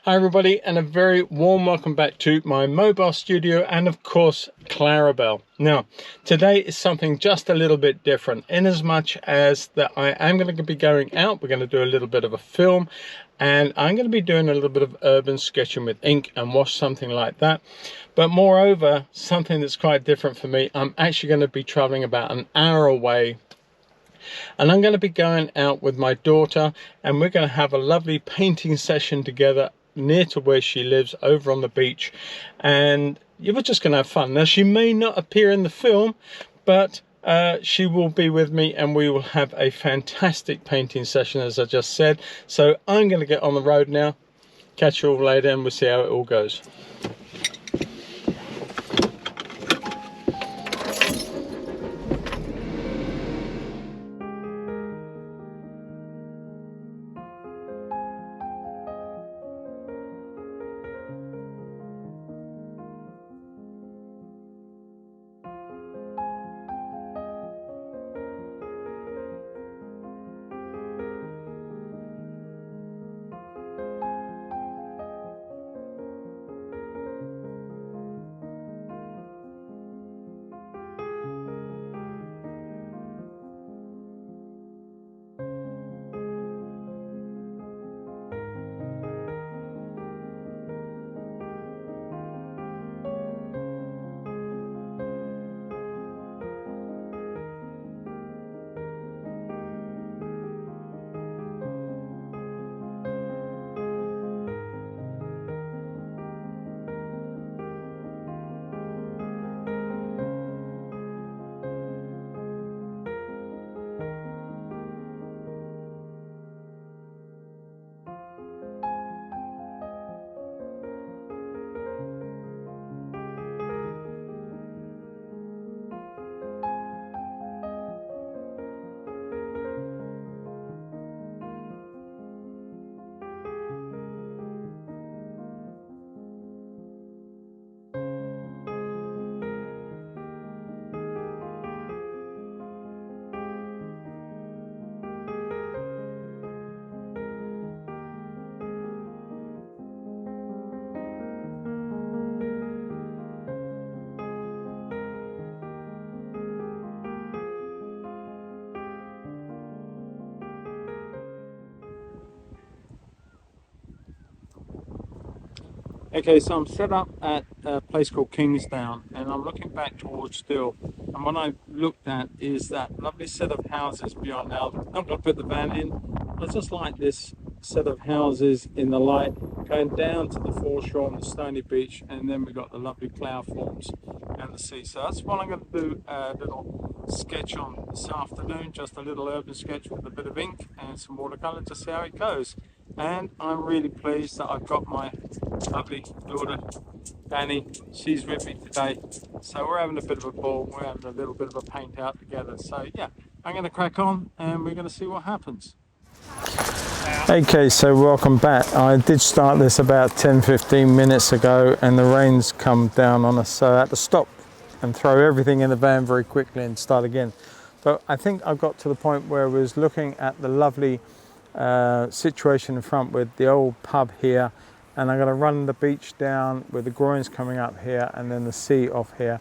Hi everybody, and a very warm welcome back to my mobile studio and of course Clarabelle. Now today is something just a little bit different in as much as that I am going to be going out. We're going to do a little bit of a film and I'm going to be doing a little bit of urban sketching with ink and wash, something like that. But moreover, something that's quite different for me, I'm actually going to be traveling about an hour away, and I'm going to be going out with my daughter and we're going to have a lovely painting session together near to where she lives over on the beach, and we're just going to have fun. Now she may not appear in the film, but she will be with me and we will have a fantastic painting session, as I just said. So I'm going to get on the road now, catch you all later, and we'll see how it all goes. Okay, so I'm set up at a place called Kingsdown and I'm looking back towards Still, and what I looked at is that lovely set of houses beyond. Now I'm going to put the van in. I just like this set of houses in the light going down to the foreshore on the stony beach, and then we've got the lovely cloud forms and the sea. So that's what I'm going to do a little sketch on this afternoon, just a little urban sketch with a bit of ink and some watercolor to see how it goes. And I'm really pleased that I've got my lovely daughter Dannie. She's with me today, so we're having a bit of a ball, we're having a little bit of a paint out together. So yeah, I'm going to crack on and we're going to see what happens. Okay, so welcome back. I did start this about 10-15 minutes ago and the rain's come down on us, so I had to stop and throw everything in the van very quickly and start again. But I think I got to the point where I was looking at the lovely situation in front with the old pub here, and I'm going to run the beach down with the groins coming up here and then the sea off here.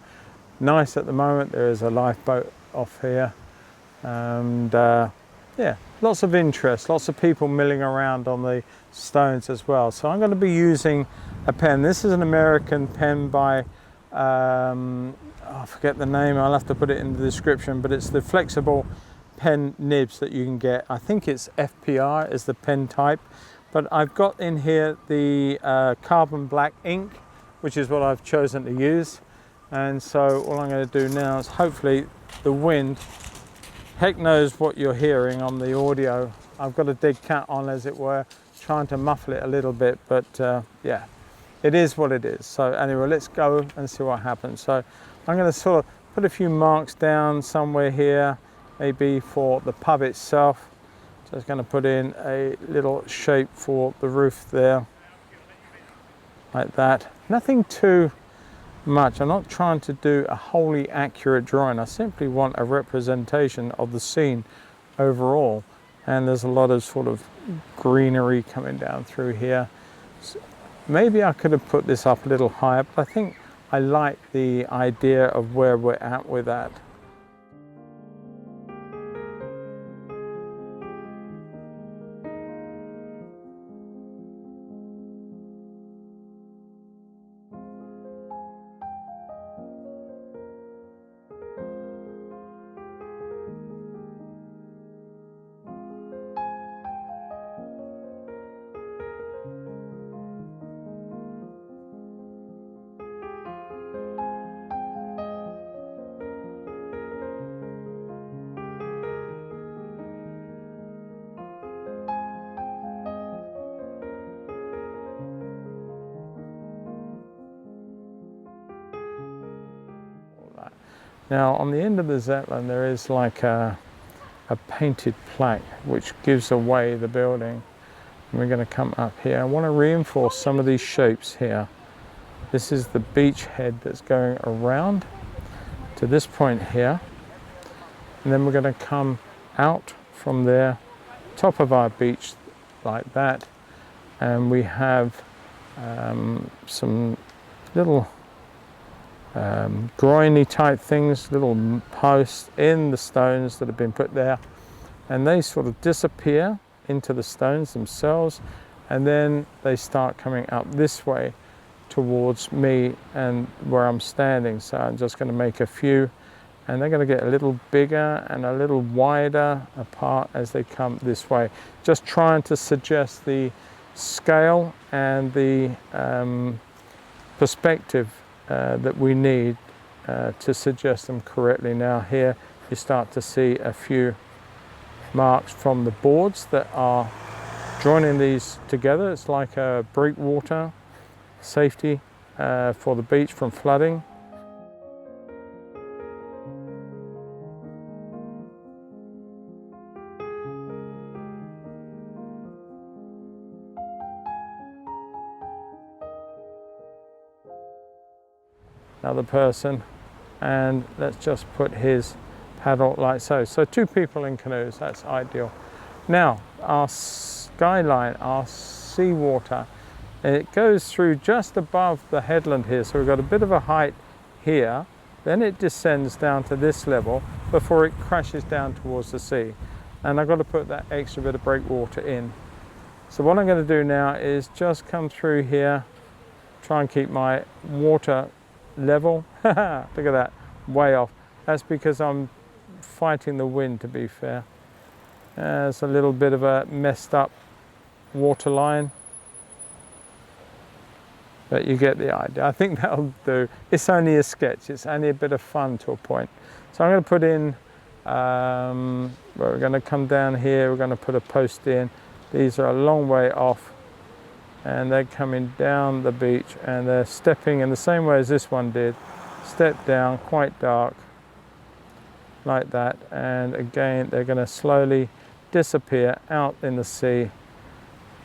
Nice at the moment. There is a lifeboat off here, and yeah, lots of interest, lots of people milling around on the stones as well. So I'm going to be using a pen. This is an American pen by I forget the name, I'll have to put it in the description, but it's the flexible pen nibs that you can get. I think it's FPR is the pen type, but I've got in here the carbon black ink, which is what I've chosen to use. And so all I'm going to do now is, hopefully the wind, heck knows what you're hearing on the audio. I've got a dead cat on, as it were, trying to muffle it a little bit, but yeah, it is what it is. So anyway, let's go and see what happens. So I'm going to sort of put a few marks down somewhere here, maybe for the pub itself. So it's going to put in a little shape for the roof there, like that. Nothing too much. I'm not trying to do a wholly accurate drawing. I simply want a representation of the scene overall. And there's a lot of sort of greenery coming down through here. Maybe I could have put this up a little higher, but I think I like the idea of where we're at with that. Now on the end of the Zetland there is like a painted plaque which gives away the building. And we're going to come up here. I want to reinforce some of these shapes here. This is the beach head that's going around to this point here. And then we're going to come out from there, top of our beach like that. And we have some little groiny type things, little posts in the stones that have been put there, and they sort of disappear into the stones themselves, and then they start coming up this way towards me and where I'm standing. So I'm just going to make a few, and they're going to get a little bigger and a little wider apart as they come this way, just trying to suggest the scale and the perspective that we need to suggest them correctly. Now here you start to see a few marks from the boards that are joining these together. It's like a breakwater safety for the beach from flooding. Another person, and let's just put his paddle like so. So 2 people in canoes, that's ideal. Now our skyline, our seawater, it goes through just above the headland here, so we've got a bit of a height here, then it descends down to this level before it crashes down towards the sea. And I've got to put that extra bit of breakwater in. So what I'm going to do now is just come through here, try and keep my water level. Look at that, way off. That's because I'm fighting the wind, to be fair. There's a little bit of a messed up water line, but you get the idea. I think that'll do. It's only a sketch, it's only a bit of fun to a point. So I'm going to put in, we're going to come down here, we're going to put a post in. These are a long way off, and they're coming down the beach, and they're stepping in the same way as this one did. Step down, quite dark, like that, and again they're going to slowly disappear out in the sea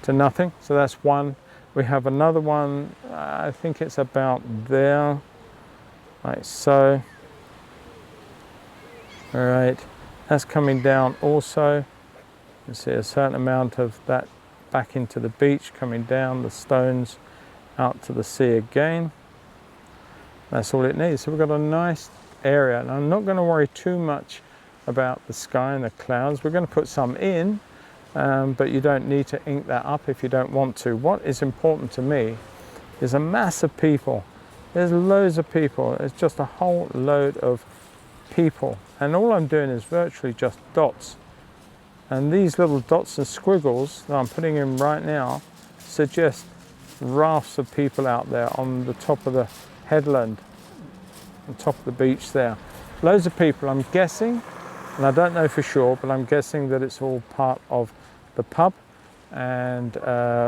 to nothing. So that's one. We have another one, I think it's about there, like so. All right, that's coming down also. You see a certain amount of that back into the beach, coming down the stones out to the sea again. That's all it needs. So we've got a nice area, and I'm not going to worry too much about the sky and the clouds. We're going to put some in, but you don't need to ink that up if you don't want to. What is important to me is a mass of people. There's loads of people. It's just a whole load of people, and all I'm doing is virtually just dots. And these little dots and squiggles that I'm putting in right now suggest rafts of people out there on the top of the headland, on top of the beach there. Loads of people, I'm guessing, and I don't know for sure, but I'm guessing that it's all part of the pub and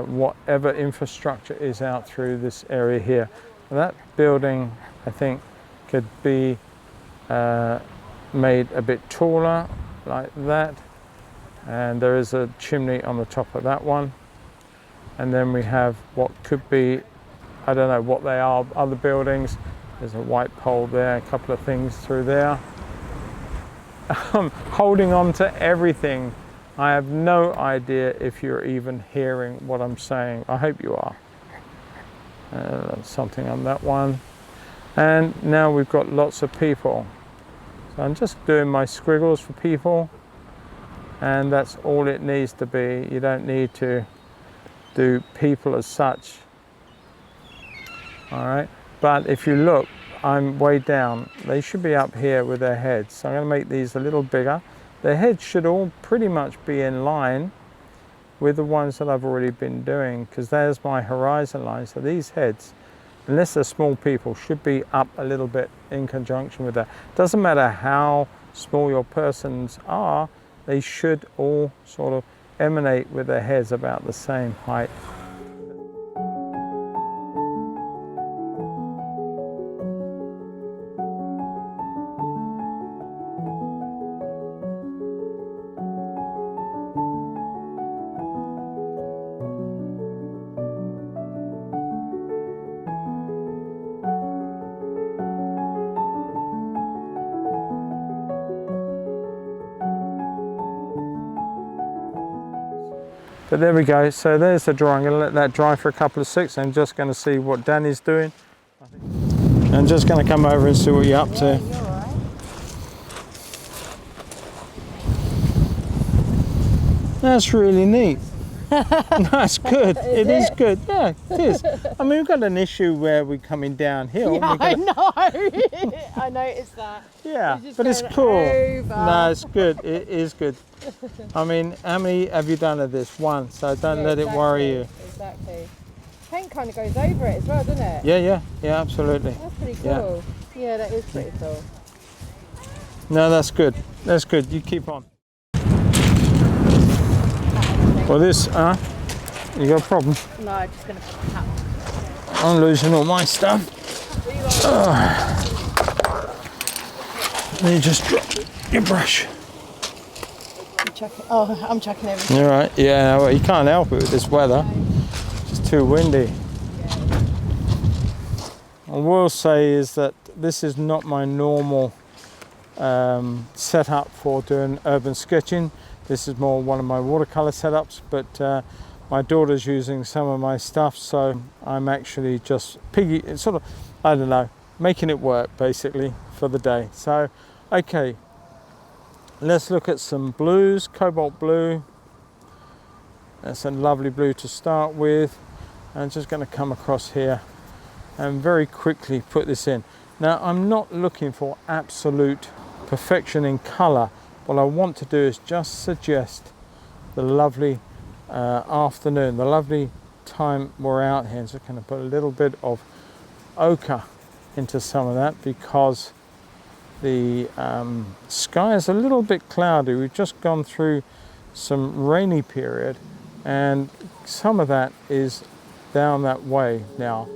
whatever infrastructure is out through this area here. And that building, I think, could be made a bit taller, like that. And there is a chimney on the top of that one. And then we have what could be, I don't know what they are, other buildings. There's a white pole there, a couple of things through there. I'm holding on to everything. I have no idea if you're even hearing what I'm saying. I hope you are. something on that one. And now we've got lots of people. So I'm just doing my squiggles for people, and that's all it needs to be. You don't need to do people as such. All right, but if you look, I'm way down. They should be up here with their heads. So I'm going to make these a little bigger. Their heads should all pretty much be in line with the ones that I've already been doing, because there's my horizon line. So these heads, unless they're small people, should be up a little bit in conjunction with that. Doesn't matter how small your persons are, they should all sort of emanate with their heads about the same height. But there we go, so there's the dry. I'm going to let that dry for a couple of seconds. I'm just going to see what Danny's doing. I'm just going to come over and see what you're up to. That's really neat. That's good. It is good. Yeah, it is. I mean, we've got an issue where we're coming downhill. Yeah, I know. I noticed that. Yeah, but it's cool. Over. No, it's good. It is good. I mean, how many have you done of this? One, so don't let it worry you. Exactly. Paint kind of goes over it as well, doesn't it? Yeah, absolutely. That's pretty cool. Yeah, that is pretty cool. No, that's good. That's good. You keep on. Well, this, you got a problem? No, I'm just going to put the cap. I'm losing all my stuff. You just drop your brush. I'm chucking everything. You're right. Yeah, well, you can't help it with this weather. It's just too windy. I will say is that this is not my normal setup for doing urban sketching. This is more one of my watercolor setups, but my daughter's using some of my stuff, so I'm actually just sort of, I don't know, making it work basically for the day. So, okay, let's look at some blues. Cobalt blue. That's a lovely blue to start with. I'm just going to come across here and very quickly put this in. Now, I'm not looking for absolute perfection in color. What I want to do is just suggest the lovely afternoon, the lovely time we're out here. So I'm going to put a little bit of ochre into some of that because the sky is a little bit cloudy. We've just gone through some rainy period and some of that is down that way now.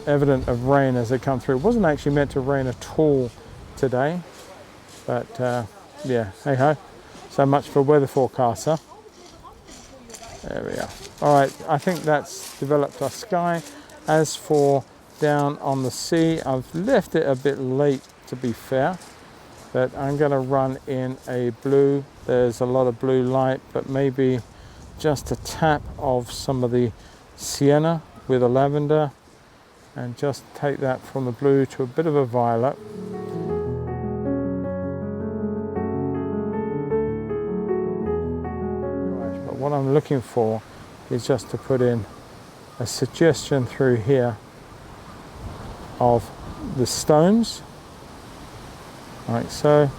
Evident of rain as they come through. It wasn't actually meant to rain at all today, but yeah, hey ho. So much for weather forecaster. There we are. All right, I think that's developed our sky. As for down on the sea, I've left it a bit late to be fair, but I'm going to run in a blue. There's a lot of blue light, but maybe just a tap of some of the sienna with a lavender, and just take that from the blue to a bit of a violet. But what I'm looking for is just to put in a suggestion through here of the stones, like so,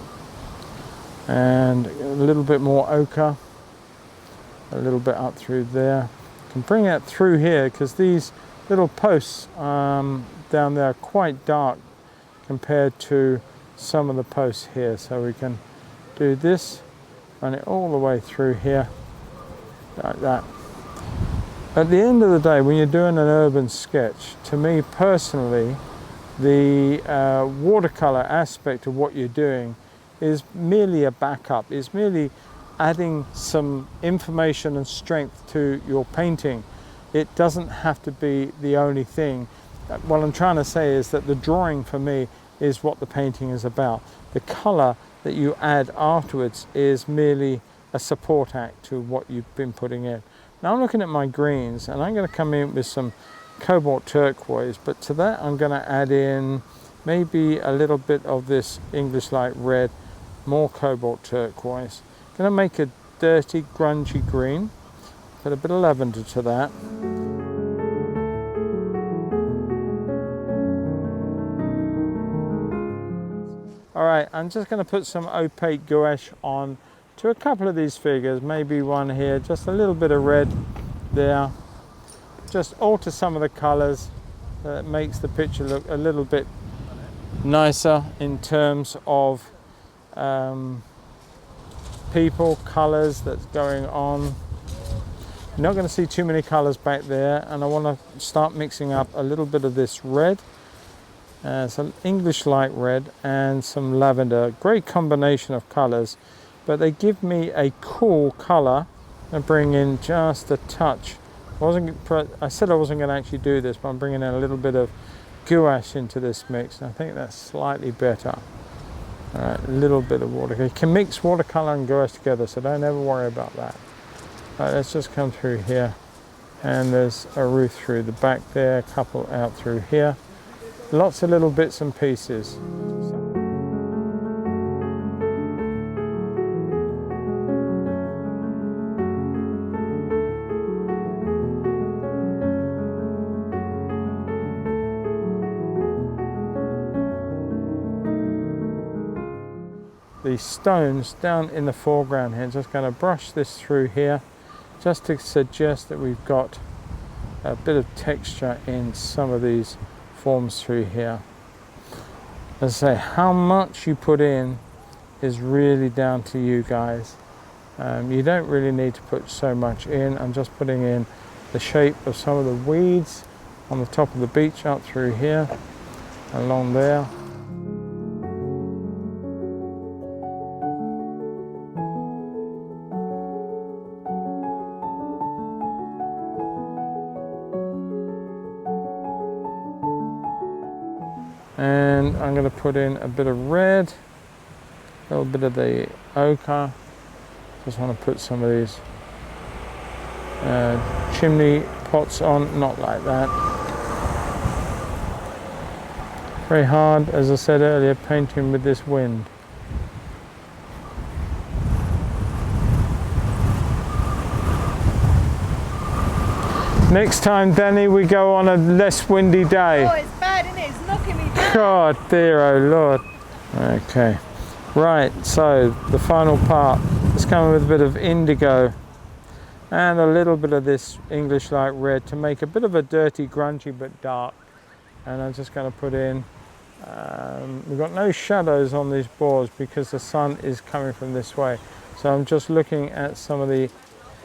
and a little bit more ochre, a little bit up through there. You can bring it through here because these little posts down there are quite dark compared to some of the posts here. So we can do this, run it all the way through here, like that. At the end of the day, when you're doing an urban sketch, to me personally, the watercolor aspect of what you're doing is merely a backup. It's merely adding some information and strength to your painting. it doesn't have to be the only thing. What I'm trying to say is that the drawing for me is what the painting is about. The color that you add afterwards is merely a support act to what you've been putting in. Now I'm looking at my greens, and I'm going to come in with some cobalt turquoise, but to that I'm going to add in maybe a little bit of this English light red, more cobalt turquoise. Going to make a dirty grungy green, put a bit of lavender to that. All right, I'm just going to put some opaque gouache on to a couple of these figures, maybe one here, just a little bit of red there. Just alter some of the colors that makes the picture look a little bit nicer in terms of people, colors that's going on. You're not going to see too many colors back there, and I want to start mixing up a little bit of this red, some English light red, and some lavender. Great combination of colors, but they give me a cool color. And bring in just a touch. I said I wasn't going to actually do this, but I'm bringing in a little bit of gouache into this mix. I think that's slightly better. All right, a little bit of water. You can mix watercolor and gouache together, so don't ever worry about that. All right, let's just come through here. And there's a roof through the back there, a couple out through here. Lots of little bits and pieces. The stones down in the foreground here. Just going to brush this through here just to suggest that we've got a bit of texture in some of these forms through here. As I say, how much you put in is really down to you guys. You don't really need to put so much in. I'm just putting in the shape of some of the weeds on the top of the beach up through here, along there. And I'm going to put in a bit of red, a little bit of the ochre. Just want to put some of these chimney pots on, not like that. Very hard, as I said earlier, painting with this wind. Next time, Danny, we go on a less windy day. Oh, it's bad, isn't it? It's knocking me down. God, dear, oh Lord. Okay, right, so the final part is coming with a bit of indigo and a little bit of this English light red to make a bit of a dirty, grungy but dark. And I'm just going to put in, we've got no shadows on these boards because the sun is coming from this way. So I'm just looking at some of the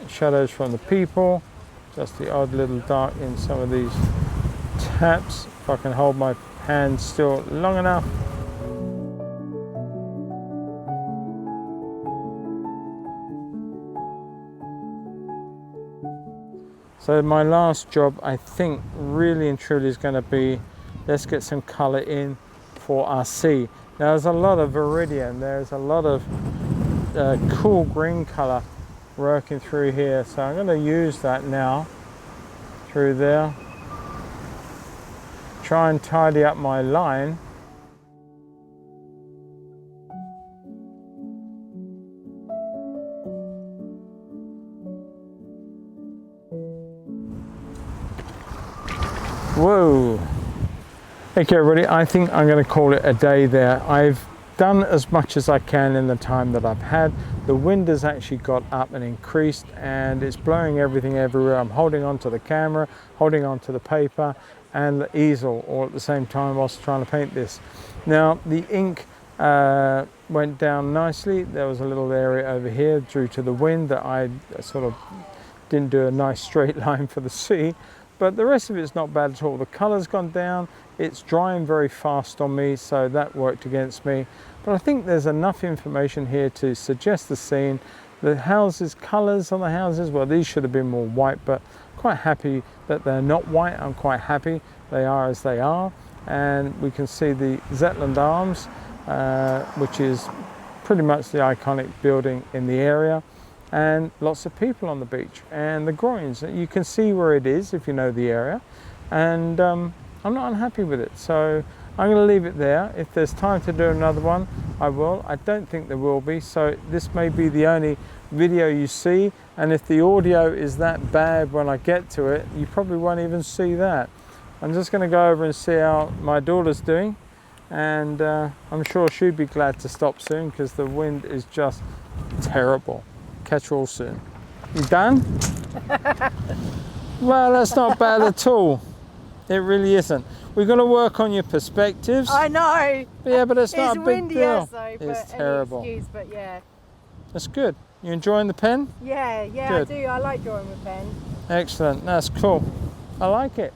shadows from the people, just the odd little dark in some of these taps. If I can hold my hand still long enough. So my last job, I think, really and truly is going to be, let's get some color in for our sea. Now there's a lot of viridian, there's a lot of cool green color working through here. So I'm going to use that now through there. Try and tidy up my line. Whoa. Okay everybody, I think I'm going to call it a day there. I've done as much as I can in the time that I've had. The wind has actually got up and increased and it's blowing everything everywhere. I'm holding on to the camera, holding on to the paper and the easel all at the same time whilst trying to paint this. Now the ink went down nicely. There was a little area over here due to the wind that I sort of didn't do a nice straight line for the sea, but the rest of it's not bad at all. The color's gone down, it's drying very fast on me, so that worked against me. But I think there's enough information here to suggest the scene. The houses, colours on the houses, well, these should have been more white, but quite happy that they're not white. I'm quite happy they are as they are. And we can see the Zetland Arms, which is pretty much the iconic building in the area, and lots of people on the beach. And the groins, you can see where it is if you know the area, and I'm not unhappy with it. So I'm going to leave it there. If there's time to do another one, I will. I don't think there will be, so this may be the only video you see, and if the audio is that bad when I get to it, you probably won't even see that. I'm just going to go over and see how my daughter's doing, and I'm sure she'd be glad to stop soon because the wind is just terrible. Catch you all soon. You done? Well, that's not bad at all. It really isn't. We're going to work on your perspectives. I know. Yeah, but it's not a big windy deal. outside, It's but terrible. Any excuse, but yeah. That's good. You enjoying the pen? Yeah, Good. I do. I like drawing with pen. Excellent. That's cool. I like it.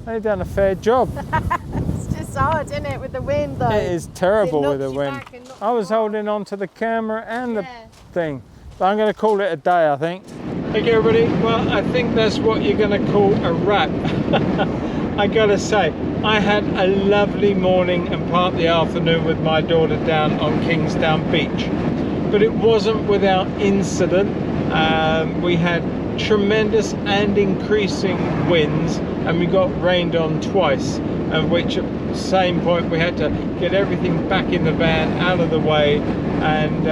They've done a fair job. It's just hard, isn't it, with the wind though? It is terrible with the knocks you wind. back and knocks I was you off. holding on to the camera and the Yeah. thing. But I'm going to call it a day, I think. Okay, everybody. Well, I think that's what you're going to call a wrap. I got to say, I had a lovely morning and part of the afternoon with my daughter down on Kingsdown Beach. But it wasn't without incident. We had tremendous and increasing winds, and we got rained on twice, at which at the same point we had to get everything back in the van out of the way, and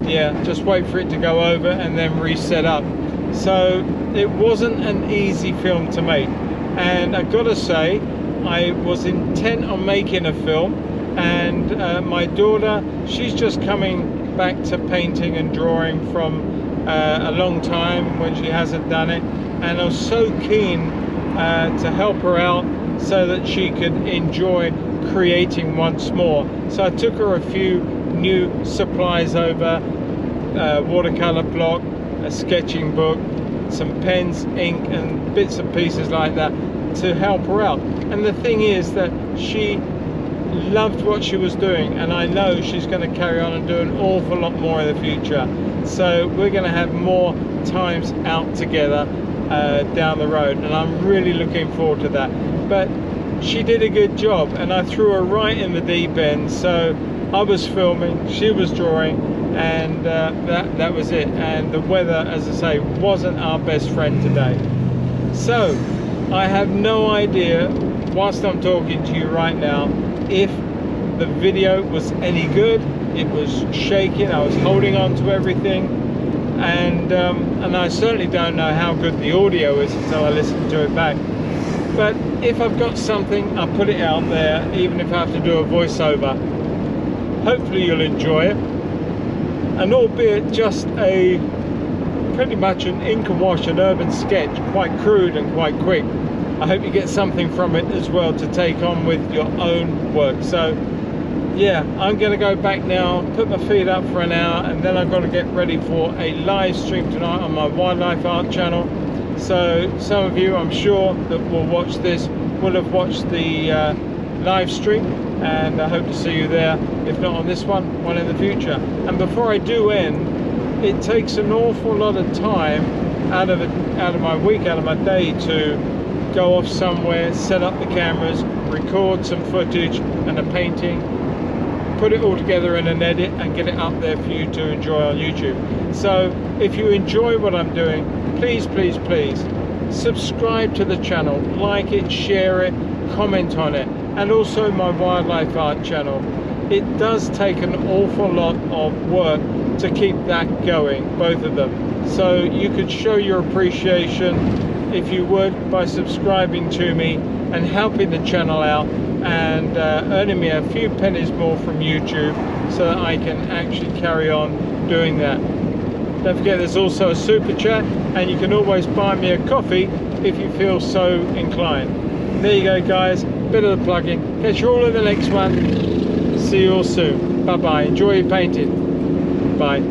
yeah, just wait for it to go over and then reset up. So it wasn't an easy film to make, and I gotta say, I was intent on making a film, and my daughter, she's just coming back to painting and drawing from a long time when she hasn't done it, and I was so keen to help her out so that she could enjoy creating once more. So I took her a few new supplies over, watercolor block, a sketching book, some pens, ink and bits and pieces like that to help her out. And the thing is that she loved what she was doing, and I know she's going to carry on and do an awful lot more in the future. So we're going to have more times out together down the road, and I'm really looking forward to that. But she did a good job, and I threw her right in the deep end. So I was filming, she was drawing, and that was it. And the weather, as I say, wasn't our best friend today. So I have no idea, whilst I'm talking to you right now, if the video was any good. It was shaking, I was holding on to everything, and I certainly don't know how good the audio is until I listen to it back. But if I've got something, I'll put it out there, even if I have to do a voiceover. Hopefully you'll enjoy it, and albeit just a pretty much an ink and wash, an urban sketch, quite crude and quite quick, I hope you get something from it as well to take on with your own work. So yeah, I'm going to go back now, put my feet up for an hour, and then I've got to get ready for a live stream tonight on my wildlife art channel. So some of you, I'm sure, that will watch this will have watched the live stream, and I hope to see you there, if not on this one in the future. And before I do end, it takes an awful lot of time out of my week, out of my day, to go off somewhere, set up the cameras, record some footage and a painting, put it all together in an edit and get it up there for you to enjoy on YouTube. So if you enjoy what I'm doing, please, please, please subscribe to the channel, like it, share it, comment on it, and also my wildlife art channel. It does take an awful lot of work to keep that going, both of them. So you could show your appreciation, if you would, by subscribing to me and helping the channel out, and earning me a few pennies more from YouTube so that I can actually carry on doing that. Don't forget there's also a super chat, and you can always buy me a coffee if you feel so inclined. There you go guys, bit of the plugging. Catch you all in the next one. See you all soon. Bye bye. Enjoy your painting. Bye.